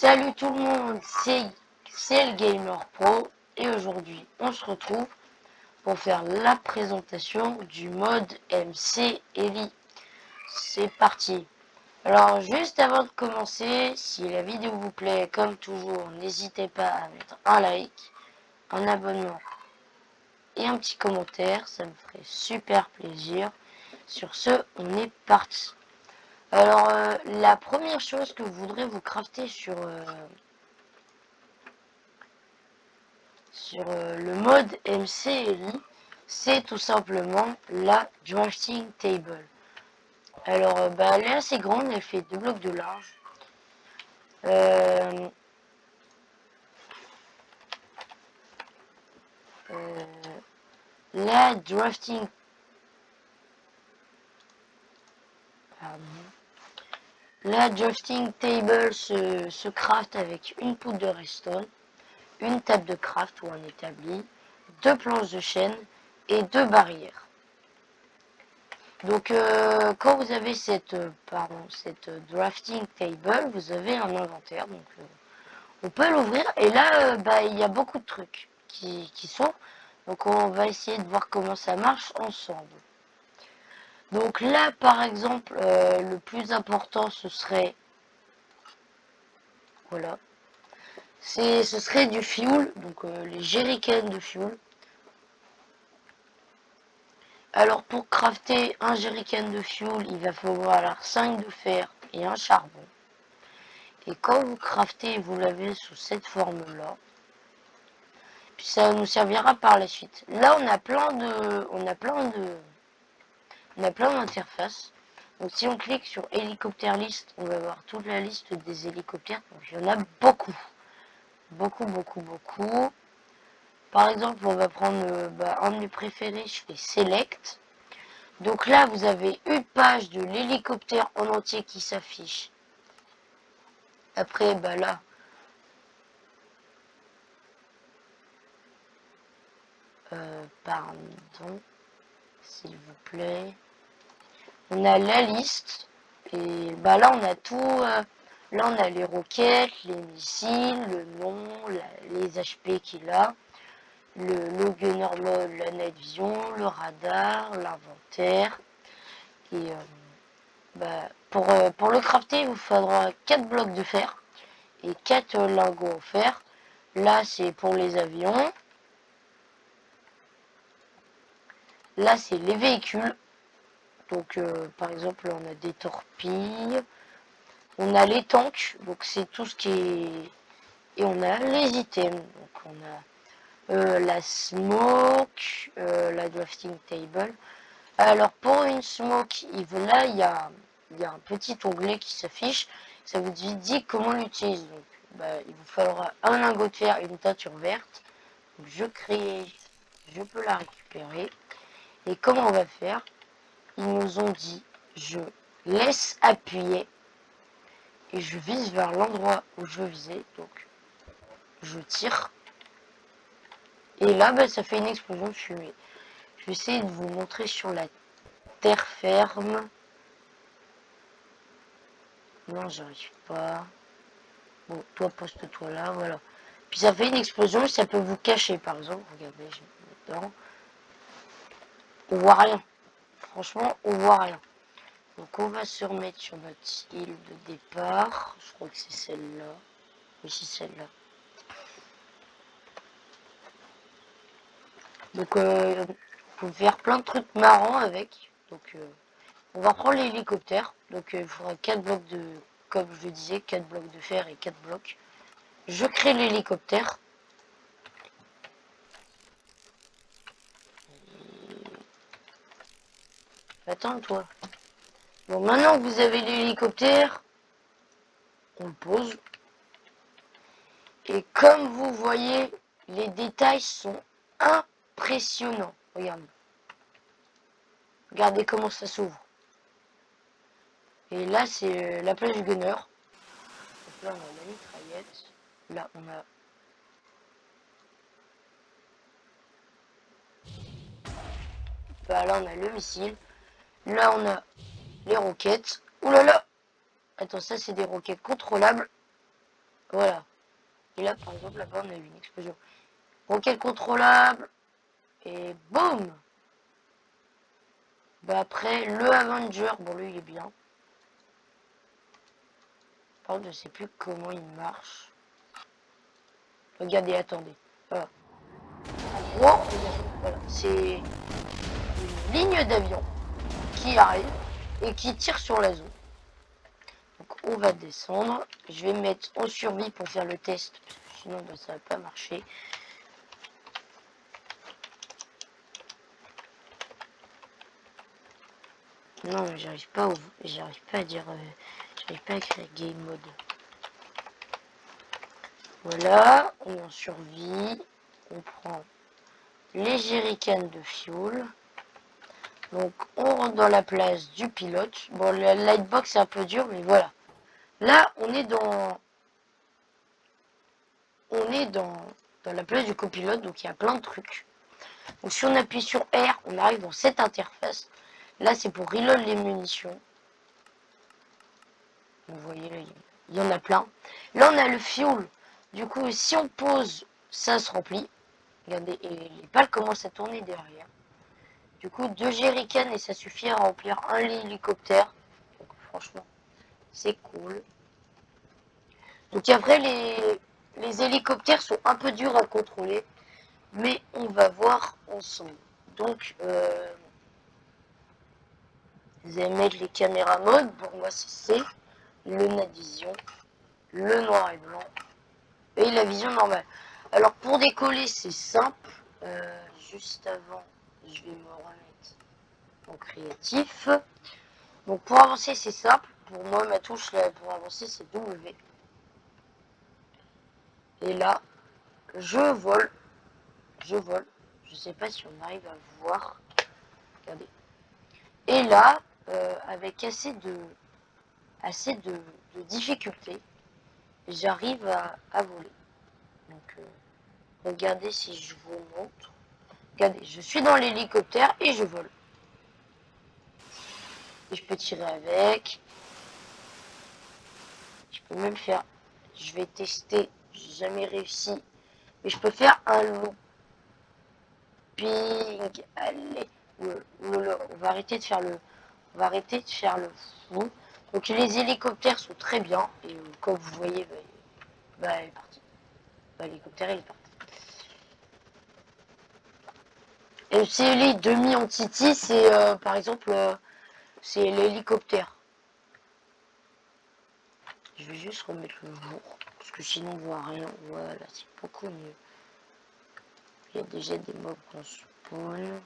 Salut tout le monde, c'est le Gamer Pro et aujourd'hui on se retrouve pour faire la présentation du mode MC Ellie. C'est parti. Alors juste avant de commencer, si la vidéo vous plaît, comme toujours, n'hésitez pas à mettre un like, un abonnement et un petit commentaire, ça me ferait super plaisir. Sur ce, on est parti. Alors la première chose que vous voudrez vous crafter sur le mode MCLI, c'est tout simplement la drafting table. Alors, elle est assez grande, elle fait 2 blocs de large. La drafting La drafting table se craft avec une poudre de redstone, une table de craft ou un établi, 2 planches de chêne et 2 barrières. Donc quand vous avez cette drafting table, vous avez un inventaire. Donc on peut l'ouvrir et là il y a beaucoup de trucs qui sont. Donc on va essayer de voir comment ça marche ensemble. Donc là par exemple le plus important ce serait voilà. Ce serait du fuel, donc les jerrycans de fuel. Alors pour crafter un jerrycan de fuel, il va falloir 5 de fer et un charbon. Et quand vous craftez, vous l'avez sous cette forme-là. Puis ça nous servira par la suite. Là, on a plein d'interfaces. Donc si on clique sur hélicoptère list, on va voir toute la liste des hélicoptères. Donc il y en a beaucoup. Beaucoup, beaucoup, beaucoup. Par exemple, on va prendre un de mes préférés, je fais select. Donc là, vous avez une page de l'hélicoptère en entier qui s'affiche. Après, là, pardon, s'il vous plaît. On a la liste. Et là, on a tout. Là, on a les roquettes, les missiles, le nom, les HP qu'il a, le gunner mode, la night vision, le radar, l'inventaire. Et pour le crafter, il vous faudra 4 blocs de fer et 4 lingots en fer. Là, c'est pour les avions. Là, c'est les véhicules. Donc, par exemple, on a des torpilles. On a les tanks. Donc, c'est tout ce qui est... Et on a les items. Donc, on a la smoke, la drafting table. Alors, pour une smoke, là, il y a un petit onglet qui s'affiche. Ça vous dit comment l'utiliser. Donc, il vous faudra un lingot de fer et une teinture verte. Donc, je peux la récupérer. Et comment on va faire? Ils nous ont dit, je laisse appuyer et je vise vers l'endroit où je veux viser. Donc, je tire. Et là, ça fait une explosion de fumée. Je vais essayer de vous montrer sur la terre ferme. Non, j'arrive pas. Bon, toi, poste-toi là, voilà. Puis ça fait une explosion, ça peut vous cacher, par exemple. Regardez, je mets dedans. On voit rien. Franchement, on voit rien. Donc on va se remettre sur notre île de départ. Je crois que c'est celle-là. Oui, c'est celle-là. Donc on peut faire plein de trucs marrants avec. Donc on va prendre l'hélicoptère. Donc il faudra 4 blocs de, comme je le disais, 4 blocs de fer et 4 blocs. Je crée l'hélicoptère. Attends toi. Bon, maintenant que vous avez l'hélicoptère, on le pose. Et comme vous voyez, les détails sont impressionnants. Regardez. Regardez comment ça s'ouvre. Et là, c'est la plage du gunner. Donc là, on a la mitraillette. Là, on a... là, on a le missile. Là, on a les roquettes. Ouh là là! Attends, ça, c'est des roquettes contrôlables. Voilà. Et là, par exemple, là-bas, on a eu une explosion. Roquette contrôlable. Et boum. Bah après, le Avenger, bon lui il est bien. Par contre, je sais plus comment il marche. Regardez, attendez. Voilà. En gros, voilà, c'est une ligne d'avion qui arrive et qui tire sur la zone. Donc on va descendre. Je vais mettre en survie pour faire le test, parce que sinon bah, ça va pas marcher. Non, j'arrive pas à dire, j'arrive pas à écrire game mode. Voilà, on est en survie. On prend les jerrycans de fuel. Donc on rentre dans la place du pilote. Bon, la lightbox c'est un peu dur, mais voilà. Là, on est dans la place du copilote, donc il y a plein de trucs. Donc si on appuie sur R, on arrive dans cette interface. Là, c'est pour reload les munitions. Vous voyez, là, il y en a plein. Là, on a le fuel. Du coup, si on pose, ça se remplit. Regardez, et les balles commencent à tourner derrière. Du coup, 2 jerrycans et ça suffit à remplir un hélicoptère. Donc, franchement, c'est cool. Donc après, les hélicoptères sont un peu durs à contrôler. Mais on va voir ensemble. Donc, vous allez mettre les caméras mode. Pour moi, c'est C. Le night vision. Le noir et blanc. Et la vision normale. Alors, pour décoller, c'est simple. Juste avant, je vais me remettre en créatif. Donc pour avancer c'est simple, pour moi ma touche là, pour avancer c'est W. Et là, je vole, je sais pas si on arrive à voir, regardez. Et là, avec assez de difficulté, j'arrive à voler. Donc regardez si je vous montre. Regardez, je suis dans l'hélicoptère et je vole. Et je peux tirer avec. Je peux même faire, je vais tester, j'ai jamais réussi, mais je peux faire un looping. Allez, on va arrêter de faire le fou. Donc les hélicoptères sont très bien et comme vous voyez, bah, il est parti. Bah, l'hélicoptère il est parti. Et c'est les demi-entités, c'est par exemple, c'est l'hélicoptère. Je vais juste remettre le jour, parce que sinon on voit rien. Voilà, c'est beaucoup mieux. Il y a déjà des mobs qu'on spawn.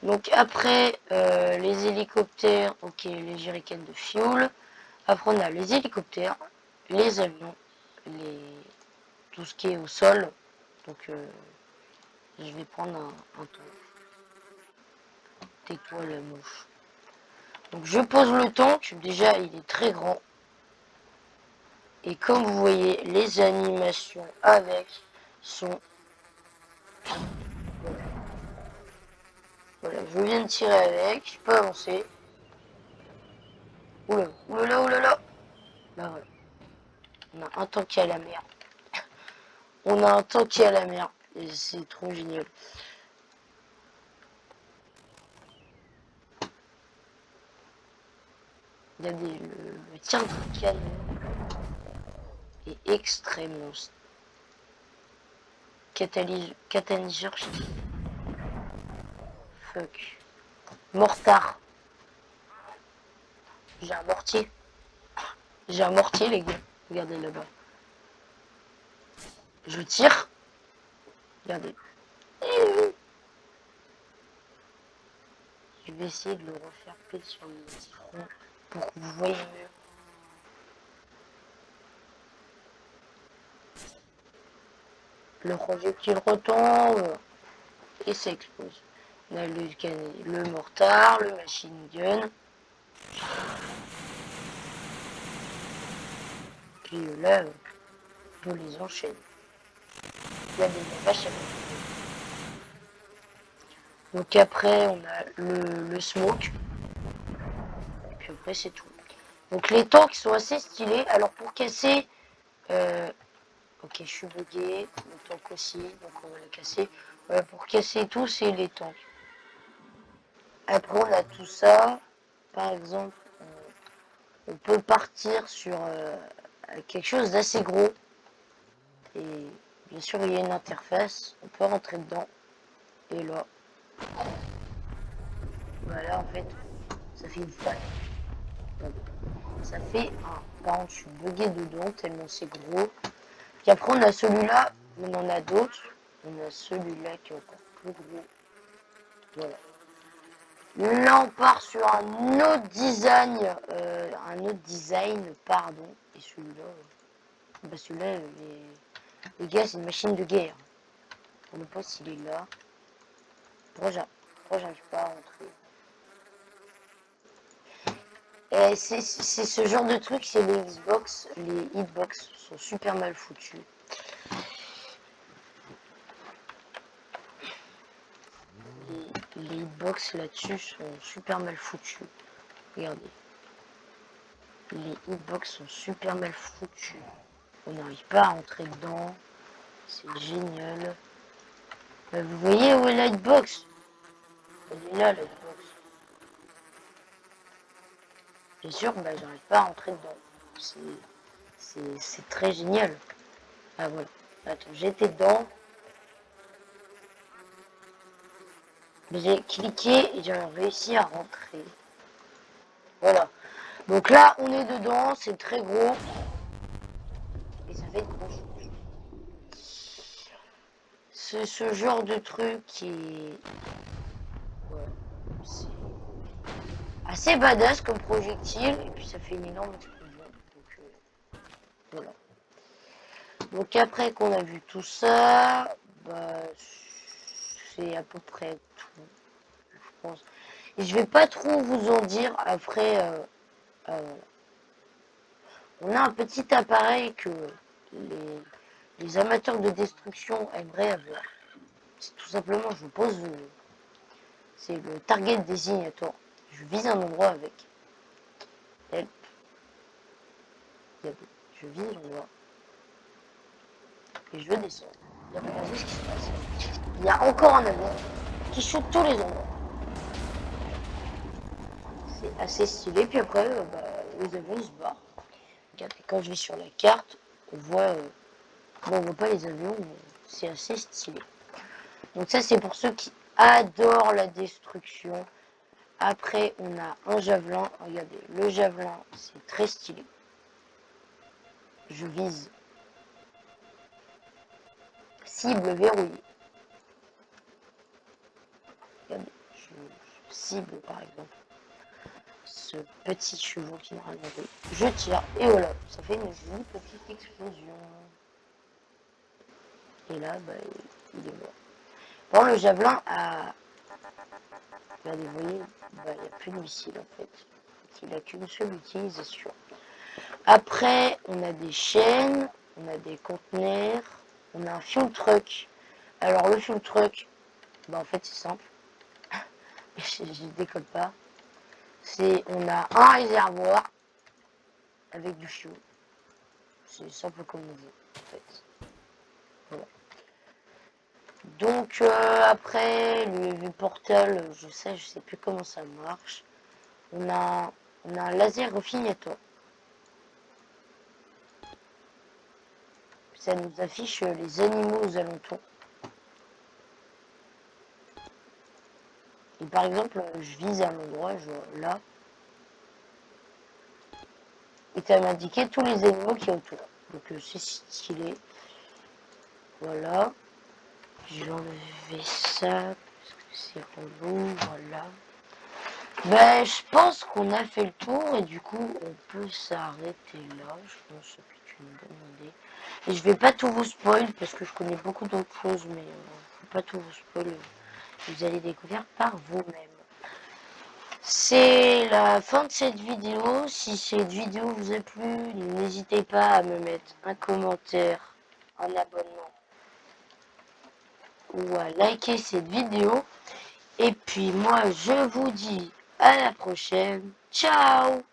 Donc après, les hélicoptères, ok, les jerrycans de fuel. Après on a les hélicoptères, les avions, tout ce qui est au sol. Donc je vais prendre un temps. Tais-toi la mouche. Donc je pose le tank, déjà il est très grand. Et comme vous voyez, les animations avec sont... Voilà, je viens de tirer avec, je peux avancer. Oula, oulala, oulala. Bah voilà. On a un tank qui est à la mer. On a un tank qui est à la mer. Et c'est trop génial. Regardez, le tir de canon est extrêmement catalyseur. Fuck. Mortard. J'ai un mortier. J'ai un mortier, les gars. Regardez là-bas. Je tire. Regardez. Je vais essayer de le refaire pile sur le front pour que vous voyez mieux. Le projectile retombe et ça explose. On a le mortar, le machine gun. Puis là, on les enchaîne. Il y a des vaches à côté. Donc après, on a le smoke. Et puis après, c'est tout. Donc les tanks sont assez stylés. Alors pour casser... ok, je suis bugué. Le tank aussi, donc on va les casser. Voilà, pour casser tout, c'est les tanks. Après on a tout ça. Par exemple, on peut partir sur quelque chose d'assez gros. Et bien sûr, il y a une interface. On peut rentrer dedans. Et là, voilà, en fait, ça fait une faille. Donc, ça fait un... Par contre, je suis bugué dedans tellement c'est gros. Puis après, on a celui-là. On en a d'autres. On a celui-là qui est encore plus gros. Voilà. Là, on part sur un autre design, pardon. Et celui-là, bah celui-là, le gars, c'est une machine de guerre. On ne sait pas s'il est là. Pourquoi j'arrive pas à rentrer? Et c'est ce genre de truc, c'est les Xbox. Les hitbox sont super mal foutus. Les hitbox là-dessus sont super mal foutus. Regardez. Les hitbox sont super mal foutus. On n'arrive pas à rentrer dedans. C'est génial. Vous voyez où est la hitbox? Elle est là, la hitbox. Bien sûr, bah, j'arrive pas à rentrer dedans. C'est très génial. Ah voilà. Attends, j'étais dedans. J'ai cliqué et j'ai réussi à rentrer. Voilà. Donc là, on est dedans, c'est très gros. Et ça fait grand chose. C'est ce genre de truc qui est... Voilà. C'est assez badass comme projectile. Et puis ça fait une énorme explosion. Donc voilà. Donc après qu'on a vu tout ça, bah, c'est à peu près tout, je pense. Et je vais pas trop vous en dire après. On a un petit appareil que les amateurs de destruction aimeraient avoir. C'est tout simplement, je pose, c'est le target designator. Je vise un endroit avec. Help. Je vise l'endroit. Et je descends. Et regardez ce qui se passe. Il y a encore un avion qui shoot tous les endroits. C'est assez stylé. Puis après, bah, les avions se barrent. Regardez, quand je vais sur la carte, on voit, bon, on voit pas les avions, mais c'est assez stylé. Donc ça, c'est pour ceux qui adorent la destruction. Après, on a un javelin. Regardez, le javelin, c'est très stylé. Je vise. Cible verrouillée. Regardez, je cible par exemple ce petit chevaux qui m'a regardé. Je tire et voilà, ça fait une jolie petite explosion. Et là, bah, il est mort. Bon, le javelin a... Regardez, vous voyez, bah, il n'y a plus de missile en fait. Il n'a qu'une seule utilisation. Après, on a des chaînes, on a des conteneurs, on a un fuel truck. Alors le fuel truck, bah, en fait c'est simple. je décolle pas. On a un réservoir avec du fuel. C'est simple comme on veut, en fait. Voilà. Donc après le portal, je sais plus comment ça marche. On a un laser refinator. Ça nous affiche les animaux aux alentours. Et par exemple, je vise à un endroit, je vois là. Et ça m'indiquait tous les animaux qui y a autour. Donc c'est stylé. Voilà. Je vais enlever ça parce que c'est relou. Voilà. Ben, je pense qu'on a fait le tour et du coup on peut s'arrêter là. Je pense que c'est une bonne idée. Et je vais pas tout vous spoil parce que je connais beaucoup d'autres choses, mais je vais pas tout vous spoil. Vous allez découvrir par vous-même. C'est la fin de cette vidéo. Si cette vidéo vous a plu, n'hésitez pas à me mettre un commentaire, un abonnement ou à liker cette vidéo. Et puis moi je vous dis à la prochaine. Ciao!